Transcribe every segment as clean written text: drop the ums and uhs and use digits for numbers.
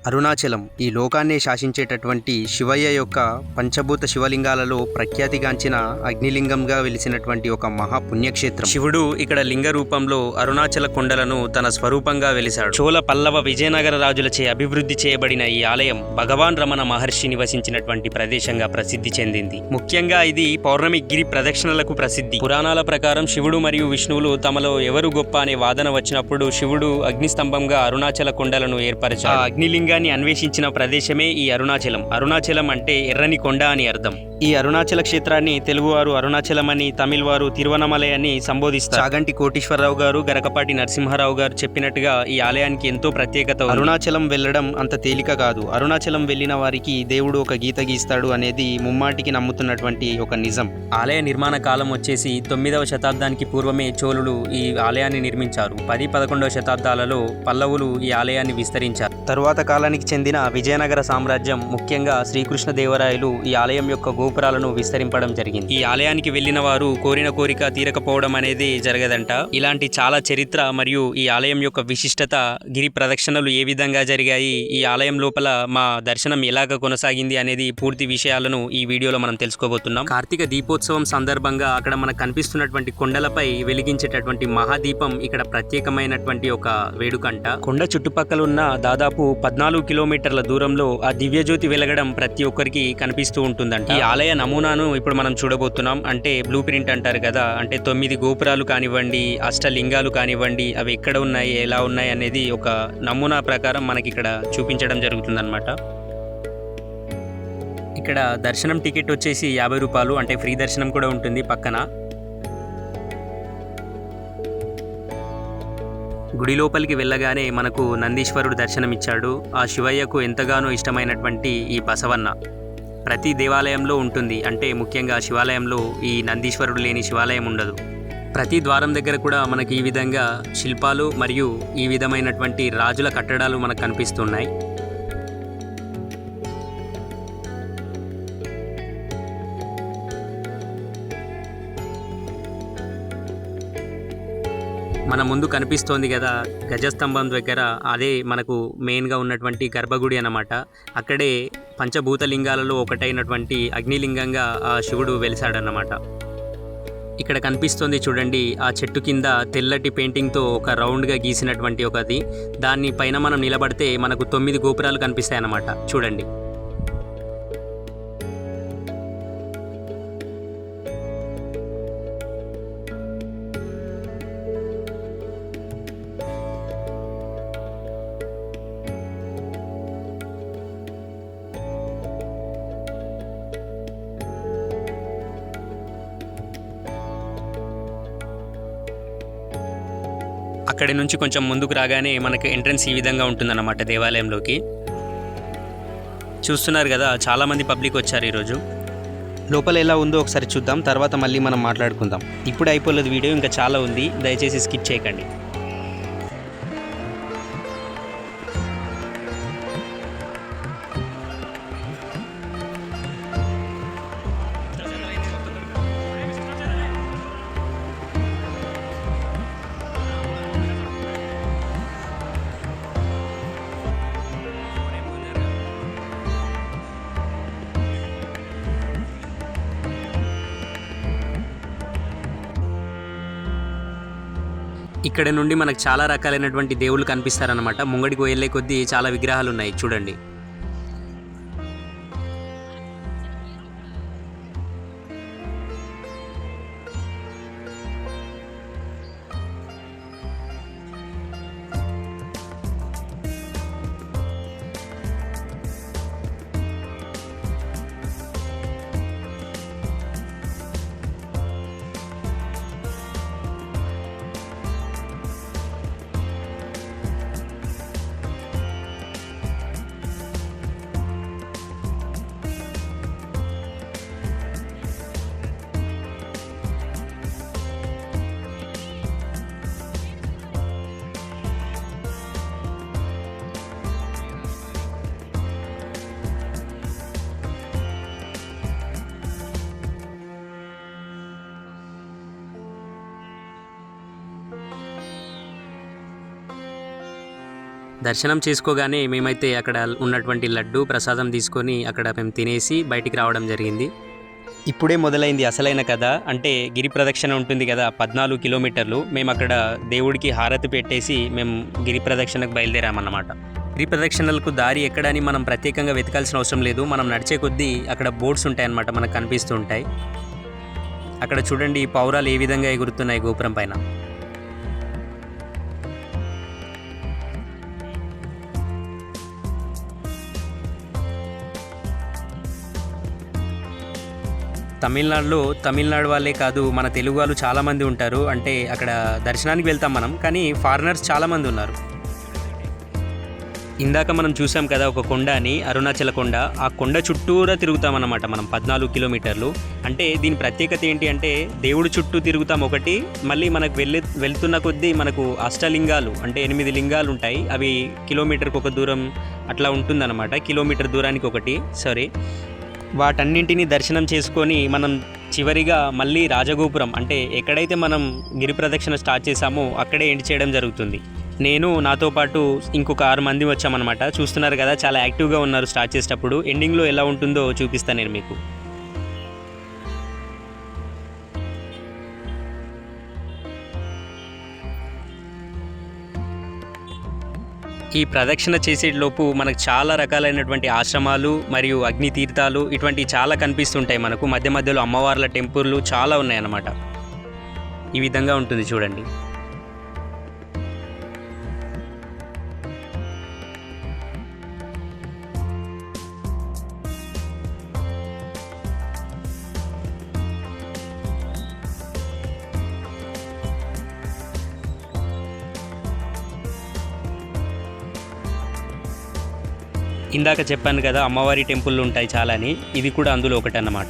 అరుణాచలం ఈ లోకాన్నే శాసించేటటువంటి శివయ్య యొక్క పంచభూత శివలింగాలలో ప్రఖ్యాతిగాంచిన అగ్నిలింగంగా వెలిసినటువంటి ఒక మహా పుణ్యక్షేత్రం. శివుడు ఇక్కడ లింగ రూపంలో అరుణాచల కొండలను తన స్వరూపంగా వెలిశాడు. చోళ పల్లవ విజయనగర రాజులచే అభివృద్ధి చేయబడిన ఈ ఆలయం భగవాన్ రమణ మహర్షి నివసించినటువంటి ప్రదేశంగా ప్రసిద్ధి చెందింది. ముఖ్యంగా ఇది పౌర్ణమి గిరి ప్రదక్షిణలకు ప్రసిద్ధి. పురాణాల ప్రకారం శివుడు మరియు విష్ణువులు తమలో ఎవరు గొప్ప అనే వాదన వచ్చినప్పుడు శివుడు అగ్నిస్తంభంగా అరుణాచల కొండలను ఏర్పరిచాడు. అగ్నిలింగాన్ని అన్వేషించిన ప్రదేశమే ఈ అరుణాచలం. అరుణాచలం అంటే ఎర్రని కొండ అని అర్థం. ఈ అరుణాచల క్షేత్రాన్ని తెలుగువారు అరుణాచలం అని, తమిళ వారు తిరువనమలై అని సంబోధిస్తారు. చాగంటి కోటేశ్వరరావు గారు, గరకపాటి నరసింహారావు గారు చెప్పినట్టుగా ఈ ఆలయానికి ఎంతో ప్రత్యేకత. అరుణాచలం వెళ్ళడం అంత తేలిక కాదు. అరుణాచలం వెళ్ళిన వారికి దేవుడు ఒక గీత గీస్తాడు అనేది ముమ్మాటికి నమ్ముతున్నటువంటి ఒక నిజం. ఆలయ నిర్మాణ కాలం వచ్చేసి 9వ శతాబ్దానికి పూర్వమే చోళులు ఈ ఆలయాన్ని నిర్మించారు. 10-11వ శతాబ్దాలలో పల్లవులు ఈ ఆలయాన్ని విస్తరించారు. తరువాత కాలానికి చెందిన విజయనగర సామ్రాజ్యం, ముఖ్యంగా శ్రీకృష్ణదేవరాయలు ఈ ఆలయం యొక్క గోపురాలను విస్తరింపడం జరిగింది. ఈ ఆలయానికి వెళ్లిన వారు కోరిన కోరిక తీరకపోవడం అనేది జరగదంట. ఇలాంటి చాలా చరిత్ర మరియు ఈ ఆలయం యొక్క విశిష్టత, గిరి ప్రదక్షిణలు ఏ విధంగా జరిగాయి, ఈ ఆలయం లోపల మా దర్శనం ఎలాగ కొనసాగింది అనేది పూర్తి విషయాలను ఈ వీడియోలో మనం తెలుసుకోబోతున్నాం. కార్తీక దీపోత్సవం సందర్భంగా అక్కడ మనకు కనిపిస్తున్నటువంటి కొండలపై వెలిగించేటటువంటి మహాదీపం ఇక్కడ ప్రత్యేకమైనటువంటి ఒక వేడుకంట. కొండ చుట్టుపక్కల ఉన్న దాదాపు 14 కిలోమీటర్ల దూరంలో ఆ దివ్యజ్యోతి వెలగడం ప్రతి ఒక్కరికి కనిపిస్తూ ఉంటుందంట. ఈ ఆలయ నమూనాను ఇప్పుడు మనం చూడబోతున్నాం. అంటే బ్లూ ప్రింట్ అంటారు కదా, అంటే 9 గోపురాలు కానివ్వండి, అష్టలింగాలు కానివ్వండి, అవి ఎక్కడ ఉన్నాయి, ఎలా ఉన్నాయి అనేది ఒక నమూనా ప్రకారం మనకి ఇక్కడ చూపించడం జరుగుతుందన్నమాట. ఇక్కడ దర్శనం టికెట్ వచ్చేసి 50 రూపాయలు, అంటే ఫ్రీ దర్శనం కూడా ఉంటుంది పక్కన. గుడి లోపలికి వెళ్ళగానే మనకు నందీశ్వరుడు దర్శనమిచ్చాడు. ఆ శివయ్యకు ఎంతగానో ఇష్టమైనటువంటి ఈ బసవన్న ప్రతి దేవాలయంలో ఉంటుంది. అంటే ముఖ్యంగా శివాలయంలో ఈ నందీశ్వరుడు లేని శివాలయం ఉండదు. ప్రతి ద్వారం దగ్గర కూడా మనకి ఈ విధంగా శిల్పాలు మరియు ఈ విధమైనటువంటి రాజుల కట్టడాలు మనకు కనిపిస్తున్నాయి. మన ముందు కనిపిస్తోంది కదా గజస్తంభం దగ్గర, అదే మనకు మెయిన్గా ఉన్నటువంటి గర్భగుడి అన్నమాట. అక్కడే పంచభూతలింగాలలో ఒకటైనటువంటి అగ్నిలింగంగా ఆ శివుడు వెలిసాడన్నమాట. ఇక్కడ కనిపిస్తోంది చూడండి, ఆ చెట్టు కింద తెల్లటి పెయింటింగ్తో ఒక రౌండ్గా గీసినటువంటి ఒకది. దాన్ని పైన మనం నిలబడితే మనకు 9 గోపురాలు కనిపిస్తాయి అన్నమాట. చూడండి. అక్కడి నుంచి కొంచెం ముందుకు రాగానే మనకి ఎంట్రన్స్ ఈ విధంగా ఉంటుందన్నమాట దేవాలయంలోకి. చూస్తున్నారు కదా, చాలామంది పబ్లిక్ వచ్చారు ఈరోజు. లోపల ఎలా ఉందో ఒకసారి చూద్దాం, తర్వాత మళ్ళీ మనం మాట్లాడుకుందాం. ఇప్పుడు అయిపోలేదు వీడియో, ఇంకా చాలా ఉంది, దయచేసి స్కిప్ చేయకండి. ఇక్కడ నుండి మనకు చాలా రకాలైనటువంటి దేవుళ్ళు కనిపిస్తారనమాట. ముంగడికి వెళ్ళే కొద్దీ చాలా విగ్రహాలు ఉన్నాయి చూడండి. దర్శనం చేసుకోగానే మేమైతే అక్కడ ఉన్నటువంటి లడ్డు ప్రసాదం తీసుకొని అక్కడ మేము తినేసి బయటికి రావడం జరిగింది. ఇప్పుడే మొదలైంది అసలైన కథ. అంటే గిరి ప్రదక్షిణ ఉంటుంది కదా, 14 కిలోమీటర్లు. మేము అక్కడ దేవుడికి హారతి పెట్టేసి మేము గిరి ప్రదక్షిణకు బయలుదేరామన్నమాట. గిరి ప్రదక్షిణలకు దారి ఎక్కడని మనం ప్రత్యేకంగా వెతకాల్సిన అవసరం లేదు. మనం నడిచే కొద్దీ అక్కడ బోర్డ్స్ ఉంటాయన్నమాట, మనకు కనిపిస్తూ ఉంటాయి. అక్కడ చూడండి పౌరాలు ఏ విధంగా ఎగురుతున్నాయి గోపురం పైన. తమిళనాడులో తమిళనాడు వాళ్ళే కాదు, మన తెలుగు వాళ్ళు చాలామంది ఉంటారు. అంటే అక్కడ దర్శనానికి వెళ్తాం మనం, కానీ ఫారినర్స్ చాలామంది ఉన్నారు. ఇందాక మనం చూసాం కదా ఒక కొండ అని, అరుణాచల కొండ. ఆ కొండ చుట్టూరా తిరుగుతామన్నమాట మనం 14 కిలోమీటర్లు. అంటే దీని ప్రత్యేకత ఏంటి అంటే దేవుడి చుట్టూ తిరుగుతాం ఒకటి, మళ్ళీ మనకు వెళ్తున్న కొద్దీ మనకు అష్టలింగాలు అంటే 8 లింగాలు ఉంటాయి. అవి కిలోమీటర్కి ఒక దూరం అట్లా ఉంటుందన్నమాట. కిలోమీటర్ దూరానికి ఒకటి, సారీ. వాటన్నింటినీ దర్శనం చేసుకొని మనం చివరిగా మళ్ళీ రాజగోపురం అంటే ఎక్కడైతే మనం గిరి ప్రదక్షిణ స్టార్ట్ చేసామో అక్కడే ఎండ్ చేయడం జరుగుతుంది. నేను నాతో పాటు ఇంకొక 6 మంది వచ్చామన్నమాట. చూస్తున్నారు కదా, చాలా యాక్టివ్గా ఉన్నారు. స్టార్ట్ చేసేటప్పుడు ఎండింగ్లో ఎలా ఉంటుందో చూపిస్తాను నేను మీకు. ఈ ప్రదక్షిణ చేసేలోపు మనకు చాలా రకాలైనటువంటి ఆశ్రమాలు మరియు అగ్ని తీర్థాలు ఇటువంటివి చాలా కనిపిస్తుంటాయి మనకు. మధ్య మధ్యలో అమ్మవార్ల టెంపుల్లు చాలా ఉన్నాయన్నమాట. ఈ విధంగా ఉంటుంది చూడండి. ఇందాక చెప్పాను కదా అమ్మవారి టెంపుల్లు ఉంటాయి చాలా అని, ఇది కూడా అందులో ఒకటి అన్నమాట.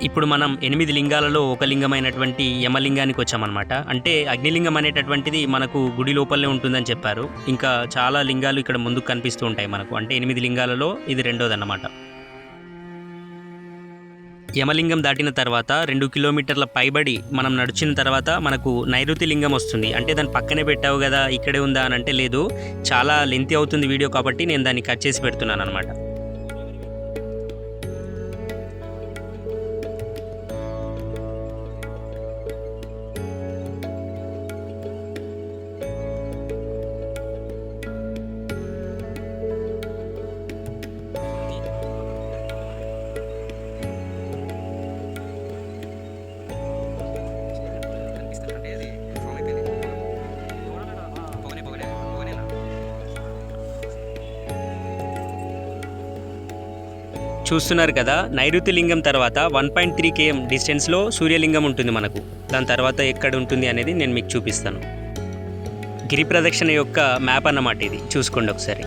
ఇప్పుడు మనం 8 లింగాలలో ఒక లింగమైనటువంటి యమలింగానికి వచ్చామన్నమాట. అంటే అగ్నిలింగం అనేటటువంటిది మనకు గుడి లోపలనే ఉంటుందని చెప్పారు. ఇంకా చాలా లింగాలు ఇక్కడ ముందుకు కనిపిస్తూ ఉంటాయి మనకు. అంటే 8 లింగాలలో ఇది రెండోదన్నమాట. యమలింగం దాటిన తర్వాత 2 కిలోమీటర్ల పైబడి మనం నడిచిన తర్వాత మనకు నైరుతి లింగం వస్తుంది. అంటే దాన్ని పక్కనే పెట్టావు కదా ఇక్కడే ఉందా అని అంటే లేదు, చాలా లెంతీ అవుతుంది వీడియో కాబట్టి నేను దాన్ని కట్ చేసి పెడుతున్నాను అనమాట. చూస్తున్నారు కదా, నైరుతి లింగం తర్వాత 1.3 km డిస్టెన్స్లో సూర్యలింగం ఉంటుంది మనకు. దాని తర్వాత ఎక్కడ ఉంటుంది అనేది నేను మీకు చూపిస్తాను. గిరి ప్రదక్షిణ యొక్క మ్యాప్ అన్నమాట ఇది, చూసుకోండి ఒకసారి.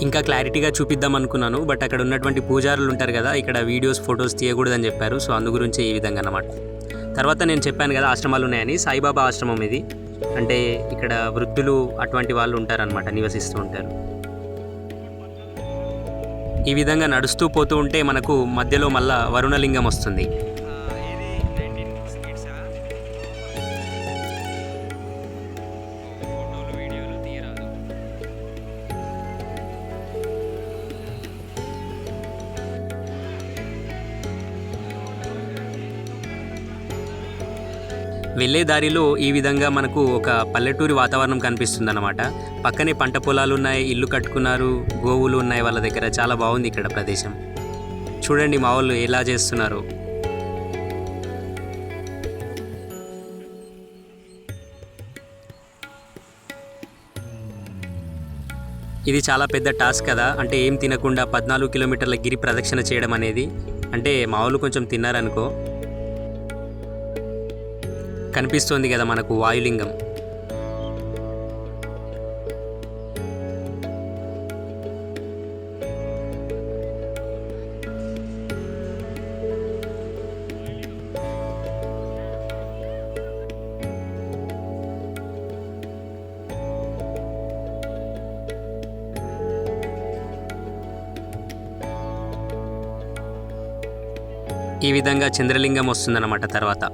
ఇంకా క్లారిటీగా చూపిద్దాం అనుకున్నాను, బట్ అక్కడ ఉన్నటువంటి పూజారులు ఉంటారు కదా, ఇక్కడ వీడియోస్ ఫొటోస్ తీయకూడదని చెప్పారు. సో అందు గురించి ఈ విధంగా అన్నమాట. తర్వాత నేను చెప్పాను కదా ఆశ్రమాలు ఉన్నాయని, సాయిబాబా ఆశ్రమం ఇది. అంటే ఇక్కడ వృద్ధులు అటువంటి వాళ్ళు ఉంటారనమాట, నివసిస్తూ ఉంటారు. ఈ విధంగా నడుస్తూ పోతూ ఉంటే మనకు మధ్యలో మళ్ళా వరుణలింగం వస్తుంది. వెళ్ళే దారిలో ఈ విధంగా మనకు ఒక పల్లెటూరి వాతావరణం కనిపిస్తుంది అన్నమాట. పక్కనే పంట పొలాలు ఉన్నాయి, ఇల్లు కట్టుకున్నారు, గోవులు ఉన్నాయి వాళ్ళ దగ్గర. చాలా బాగుంది ఇక్కడ ప్రదేశం. చూడండి మా వాళ్ళు ఎలా చేస్తున్నారు. ఇది చాలా పెద్ద టాస్క్ కదా, అంటే ఏం తినకుండా 14 కిలోమీటర్ల గిరి ప్రదక్షిణ చేయడం అనేది. అంటే మా వాళ్ళు కొంచెం తిన్నారనుకో. కనిపిస్తోంది కదా మనకు వాయులింగం. ఈ విధంగా చంద్రలింగం వస్తుందన్నమాట. తర్వాత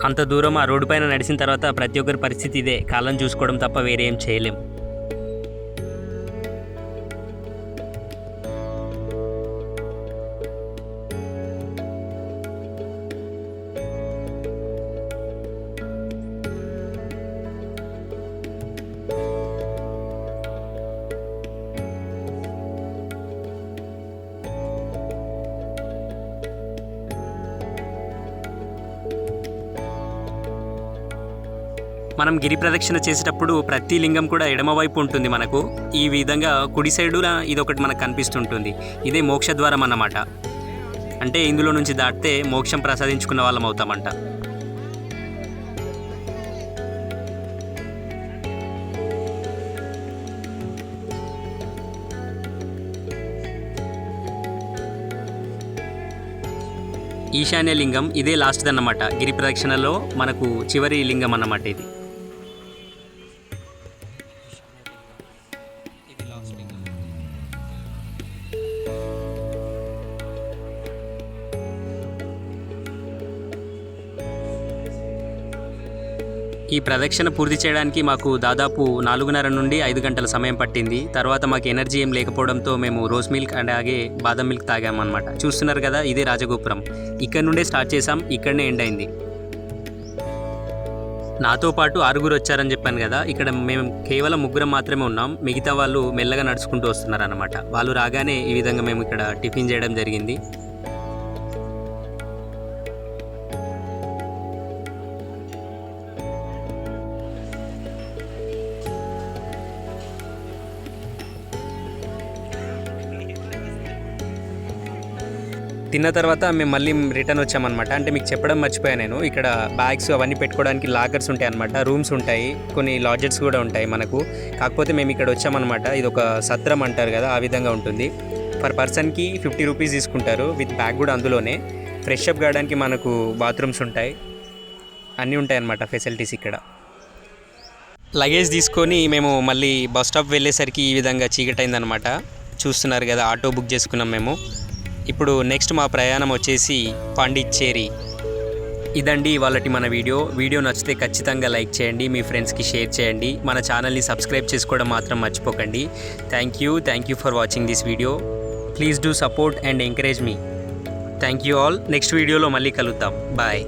అంత దూరం ఆ రోడ్డు పైన నడిచిన తర్వాత ప్రతి ఒక్కరి పరిస్థితి ఇదే, కాలం చూసుకోవడం తప్ప వేరే ఏం చేయలేం. మనం గిరి ప్రదక్షిణ చేసేటప్పుడు ప్రతి లింగం కూడా ఎడమవైపు ఉంటుంది మనకు. ఈ విధంగా కుడి సైడున ఇదొకటి మనకు కనిపిస్తుంటుంది. ఇదే మోక్షద్వారం అన్నమాట. అంటే ఇందులో నుంచి దాటితే మోక్షం ప్రసాదించుకున్న వాళ్ళం అవుతామంట. ఈశాన్య లింగం ఇదే లాస్ట్ అన్నమాట. గిరి ప్రదక్షిణలో మనకు చివరి లింగం అన్నమాట ఇది. ఈ ప్రదక్షిణ పూర్తి చేయడానికి మాకు దాదాపు 4:30 నుండి 5 గంటల సమయం పట్టింది. తర్వాత మాకు ఎనర్జీ ఏం లేకపోవడంతో మేము రోజ్ మిల్క్ అండ్ అలాగే బాదం మిల్క్ తాగామన్నమాట. చూస్తున్నారు కదా, ఇదే రాజగోపురం. ఇక్కడ నుండే స్టార్ట్ చేసాం, ఇక్కడనే ఎండ్ అయింది. నాతో పాటు 6 వచ్చారని చెప్పాను కదా, ఇక్కడ మేము కేవలం 3 మాత్రమే ఉన్నాం. మిగతా వాళ్ళు మెల్లగా నడుచుకుంటూ వస్తున్నారన్నమాట. వాళ్ళు రాగానే ఈ విధంగా మేము ఇక్కడ టిఫిన్ చేయడం జరిగింది. తిన్న తర్వాత మేము మళ్ళీ రిటర్న్ వచ్చామన్నమాట. అంటే మీకు చెప్పడం మర్చిపోయాను నేను, ఇక్కడ బ్యాగ్స్ అవన్నీ పెట్టుకోవడానికి లాకర్స్ ఉంటాయి అన్నమాట, రూమ్స్ ఉంటాయి, కొన్ని లాడ్జెస్ కూడా ఉంటాయి మనకు. కాకపోతే మేము ఇక్కడ వచ్చామన్నమాట. ఇది ఒక సత్రం అంటారు కదా, ఆ విధంగా ఉంటుంది. పర్ పర్సన్కి 50 రూపీస్ తీసుకుంటారు, విత్ బ్యాగ్ కూడా అందులోనే. ఫ్రెష్ అప్ కావడానికి మనకు బాత్రూమ్స్ ఉంటాయి, అన్నీ ఉంటాయి అన్నమాట ఫెసిలిటీస్ ఇక్కడ. లగేజ్ తీసుకొని మేము మళ్ళీ బస్ స్టాప్ వెళ్ళేసరికి ఈ విధంగా చీకటైందనమాట. చూస్తున్నారు కదా, ఆటో బుక్ చేసుకున్నాం మేము. ఇప్పుడు నెక్స్ట్ మా ప్రయాణం వచ్చేసి పాండిచ్చేరి. ఇదండి ఇవాళటి మన వీడియో నచ్చితే ఖచ్చితంగా లైక్ చేయండి, మీ ఫ్రెండ్స్కి షేర్ చేయండి, మన ఛానల్ని సబ్స్క్రైబ్ చేసుకోవడం మాత్రం మర్చిపోకండి. Thank you for watching this video. Please do support and encourage me. Thank you all. Next వీడియోలో మళ్ళీ కలుద్దాం. బాయ్.